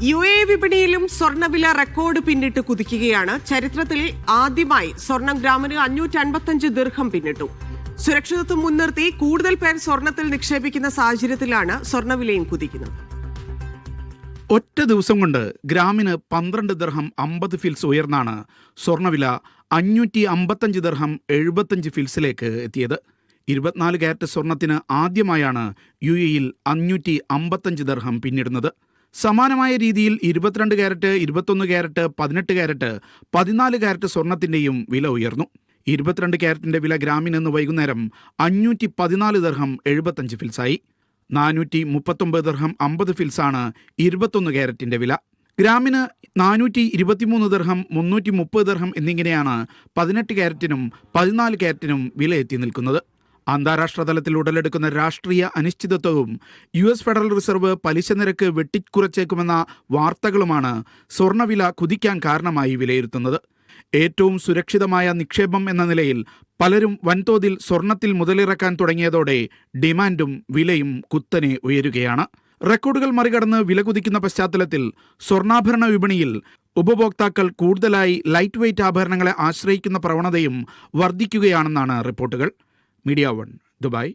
UAE വിപണിയിലും സ്വർണ്ണവില record പിന്നിട്ട് കുതിക്കുകയാണ്. ചരിത്രത്തിൽ ആദ്യമായി സ്വർണം ഗ്രാമിന് 555 ദിർഹം പിന്നിട്ടു. സുരക്ഷിതത്വം മുൻനിർത്തി കൂടുതൽ പേർ സ്വർണത്തിൽ നിക്ഷേപിക്കുന്ന സാഹചര്യത്തിലാണ് സ്വർണ്ണവിലയും കുതിക്കുന്നത്. ഒറ്റ ദിവസം കൊണ്ട് ഗ്രാമിന് 12 ദിർഹം 50 ഫിൽസ് ഉയർന്നാണ് സ്വർണ്ണവില 555 ദിർഹം 75 ഫിൽസിലേക്ക് എത്തിയത്. 24 കാരറ്റ് സ്വർണത്തിന് ആദ്യമായാണ് UAEയിൽ 555 ദിർഹം പിന്നിടുന്നത്. സമാനമായ രീതിയിൽ 22 കാരറ്റ്, 21 കാരറ്റ്, 18 കാരറ്റ്, 14 കാരറ്റ് സ്വർണത്തിൻ്റെയും വില ഉയർന്നു. 22 കാരറ്റിൻ്റെ വില ഗ്രാമിന് ഇന്ന് വൈകുന്നേരം 514 ദിർഹം 75 ഫിൽസായി. 439 ദിർഹം 50 ഫിൽസാണ് 21 കാരറ്റിൻ്റെ വില. ഗ്രാമിന് 423 ദിർഹം, 330 ദിർഹം എന്നിങ്ങനെയാണ് 18 കാരറ്റിനും 14 കാരറ്റിനും വില എത്തി നിൽക്കുന്നത്. അന്താരാഷ്ട്ര തലത്തിൽ ഉടലെടുക്കുന്ന രാഷ്ട്രീയ അനിശ്ചിതത്വവും US ഫെഡറൽ റിസർവ് പലിശ നിരക്ക് വെട്ടിക്കുറച്ചേക്കുമെന്ന വാർത്തകളുമാണ് സ്വർണ്ണവില കുതിക്കാൻ കാരണമായി വിലയിരുത്തുന്നത്. ഏറ്റവും സുരക്ഷിതമായ നിക്ഷേപം എന്ന നിലയിൽ പലരും വൻതോതിൽ സ്വർണത്തിൽ മുതലിറക്കാൻ തുടങ്ങിയതോടെ ഡിമാൻഡും വിലയും കുത്തനെ ഉയരുകയാണ്. റെക്കോർഡുകൾ മറികടന്ന് വില കുതിക്കുന്ന പശ്ചാത്തലത്തിൽ സ്വർണ്ണാഭരണ വിപണിയിൽ ഉപഭോക്താക്കൾ കൂടുതലായി ലൈറ്റ് വെയ്റ്റ് ആഭരണങ്ങളെ ആശ്രയിക്കുന്ന പ്രവണതയും വർദ്ധിക്കുകയാണെന്നാണ് റിപ്പോർട്ടുകൾ. Media 1, Dubai.